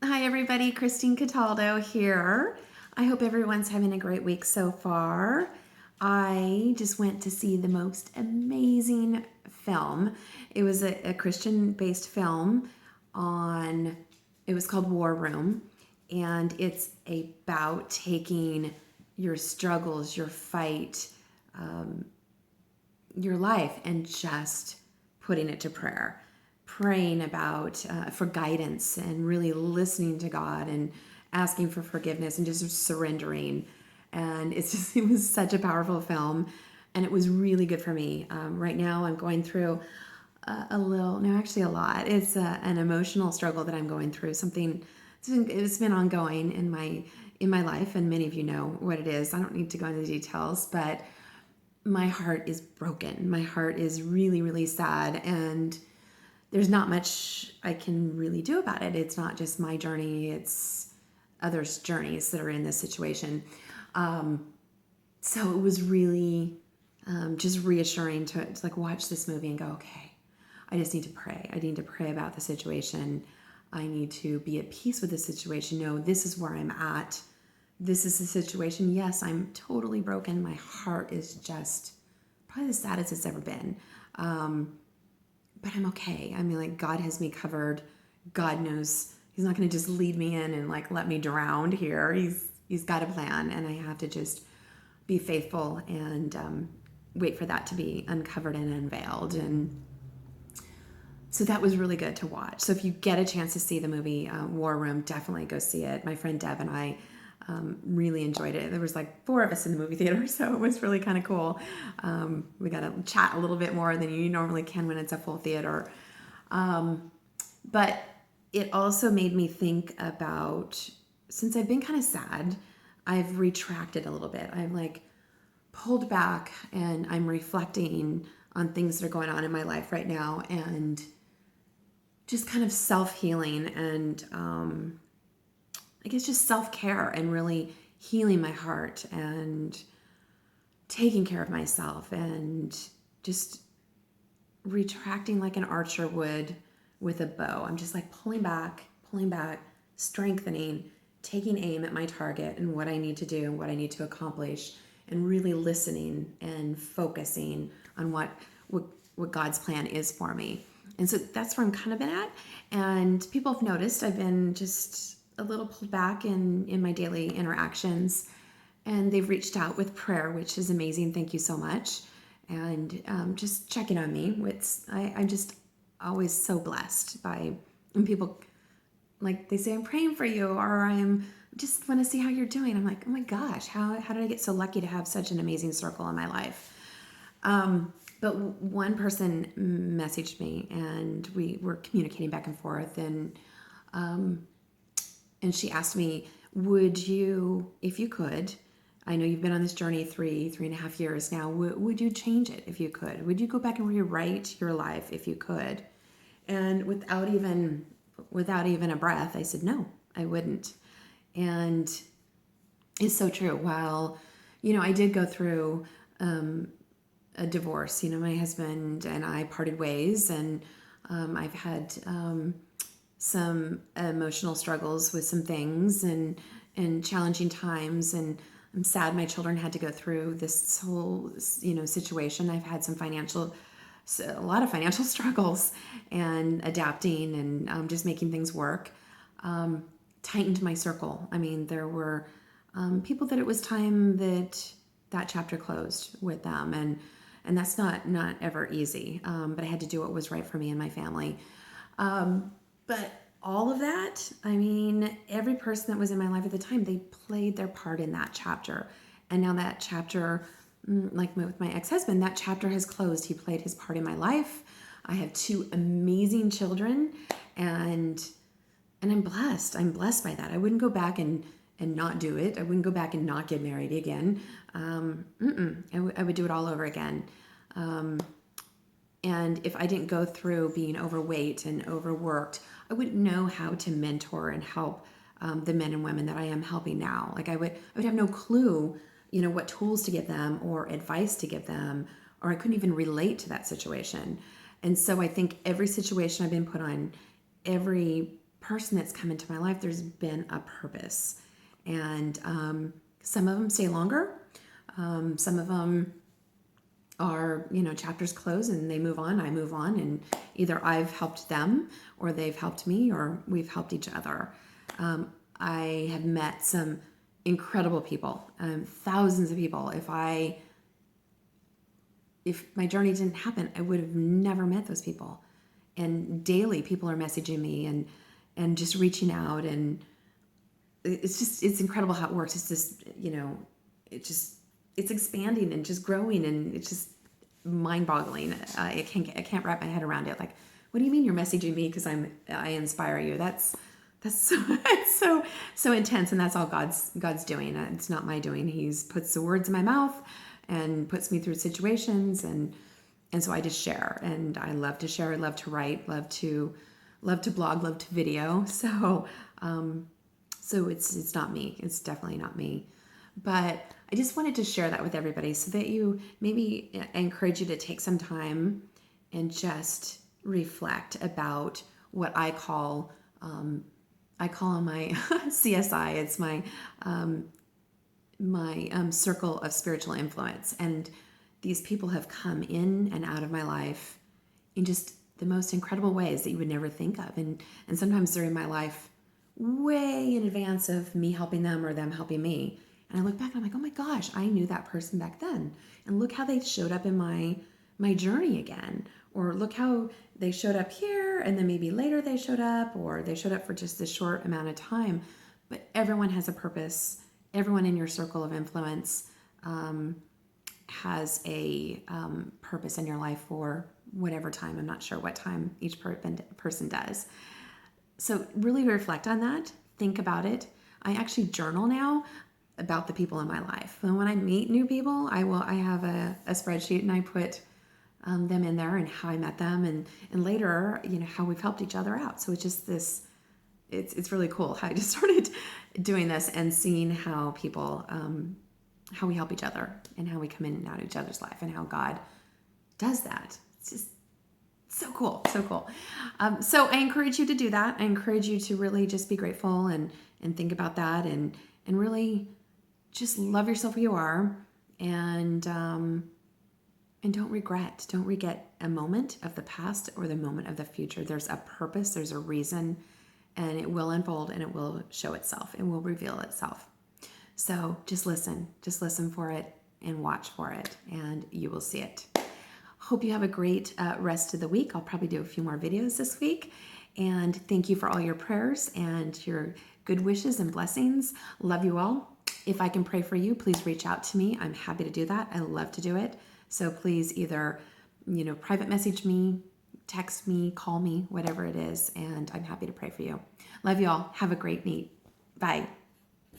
Hi, everybody. Christine Cataldo here. I hope everyone's having a great week so far. I just went to see the most amazing film. It was a Christian based film on, it was called War Room, and it's about taking your struggles, your fight, your life, and just putting it to prayer, praying about for guidance, and really listening to God and asking for forgiveness and just surrendering. And it's just it was such a powerful film, and it was really good for me. Right now, I'm going through a little, no, actually a lot. It's an emotional struggle that I'm going through. Something it's been ongoing in my life, and many of you know what it is. I don't need to go into the details, but my heart is broken. My heart is really, really sad, and there's not much I can really do about it. It's not just my journey, it's others' journeys that are in this situation. So it was really just reassuring to like watch this movie and go, okay, I just need to pray. I need to pray about the situation. I need to be at peace with the situation. No, this is where I'm at. This is the situation. Yes, I'm totally broken. My heart is just probably the saddest it's ever been. But I'm okay. I mean, like, God has me covered. God knows He's not going to just lead me in and like let me drown here. He's got a plan, and I have to just be faithful and wait for that to be uncovered and unveiled. And so that was really good to watch. So if you get a chance to see the movie War Room, definitely go see it. My friend Deb and I really enjoyed it. There was like four of us in the movie theater, so it was really kind of cool. We got to chat a little bit more than you normally can when it's a full theater. But it also made me think about, since I've been kind of sad, I've retracted a little bit. I've like pulled back, and I'm reflecting on things that are going on in my life right now, and just kind of self-healing, and I guess just self-care, and really healing my heart and taking care of myself, and just retracting like an archer would with a bow. I'm just like pulling back, strengthening, taking aim at my target and what I need to do and what I need to accomplish, and really listening and focusing on what God's plan is for me. And so that's where I'm kind of been at. And people have noticed I've been just a little pulled back in my daily interactions, and they've reached out with prayer, which is amazing. Thank you so much. And just checking on me. I'm just always so blessed by when people, like, they say, I'm praying for you, or I'm just want to see how you're doing. I'm like, oh my gosh, how did I get so lucky to have such an amazing circle in my life? But one person messaged me, and we were communicating back and forth, and she asked me, would you, if you could, I know you've been on this journey 3.5 years now, would you change it if you could? Would you go back and rewrite your life if you could? And without even a breath, I said, no, I wouldn't. And it's so true. While, I did go through a divorce. My husband and I parted ways, and I've had some emotional struggles with some things, and challenging times, and I'm sad my children had to go through this whole situation. I've had a lot of financial struggles, and adapting, and just making things work. Tightened my circle. I mean, there were people that it was time that chapter closed with them, and that's not ever easy. But I had to do what was right for me and my family. But all of that, I mean, every person that was in my life at the time, they played their part in that chapter. And now that chapter, like with my ex-husband, that chapter has closed. He played his part in my life. I have two amazing children, and I'm blessed. I'm blessed by that. I wouldn't go back and not do it. I wouldn't go back and not get married again. I would do it all over again. And if I didn't go through being overweight and overworked, I wouldn't know how to mentor and help the men and women that I am helping now. Like I would have no clue, what tools to give them or advice to give them, or I couldn't even relate to that situation. And so I think every situation I've been put on, every person that's come into my life, there's been a purpose. And some of them stay longer. Some of them are, chapters close and they move on, I move on, and either I've helped them or they've helped me or we've helped each other. I have met some incredible people, thousands of people. If my journey didn't happen, I would have never met those people. And daily people are messaging me and just reaching out, and it's incredible how it works. It's just, it's expanding and just growing, and it's just mind-boggling. I can't wrap my head around it. Like, what do you mean you're messaging me because I inspire you? That's so, it's so intense, and that's all God's doing. It's not my doing. He's puts the words in my mouth and puts me through situations, and so I just share, and I love to share. I love to write, love to blog, love to video. So it's not me. It's definitely not me. But I just wanted to share that with everybody so that I encourage you to take some time and just reflect about what I call on my CSI. It's my circle of spiritual influence. And these people have come in and out of my life in just the most incredible ways that you would never think of. And sometimes they're in my life way in advance of me helping them or them helping me. And I look back and I'm like, oh my gosh, I knew that person back then. And look how they showed up in my journey again. Or look how they showed up here, and then maybe later they showed up, or they showed up for just a short amount of time. But everyone has a purpose. Everyone in your circle of influence has a purpose in your life for whatever time. I'm not sure what time each person does. So really reflect on that. Think about it. I actually journal now about the people in my life. And when I meet new people, I have a spreadsheet, and I put them in there and how I met them, and later, how we've helped each other out. So it's just this, it's really cool how I just started doing this and seeing how people, how we help each other and how we come in and out of each other's life and how God does that. It's just so cool, so cool. So I encourage you to do that. I encourage you to really just be grateful and think about that, and really just love yourself who you are, and don't regret a moment of the past or the moment of the future. There's a purpose, there's a reason, and it will unfold and it will show itself. It will reveal itself. So just listen for it and watch for it, and you will see it. Hope you have a great rest of the week. I'll probably do a few more videos this week. And thank you for all your prayers and your good wishes and blessings. Love you all. If I can pray for you, please reach out to me. I'm happy to do that. I love to do it. So please either, private message me, text me, call me, whatever it is, and I'm happy to pray for you. Love you all. Have a great night. Bye.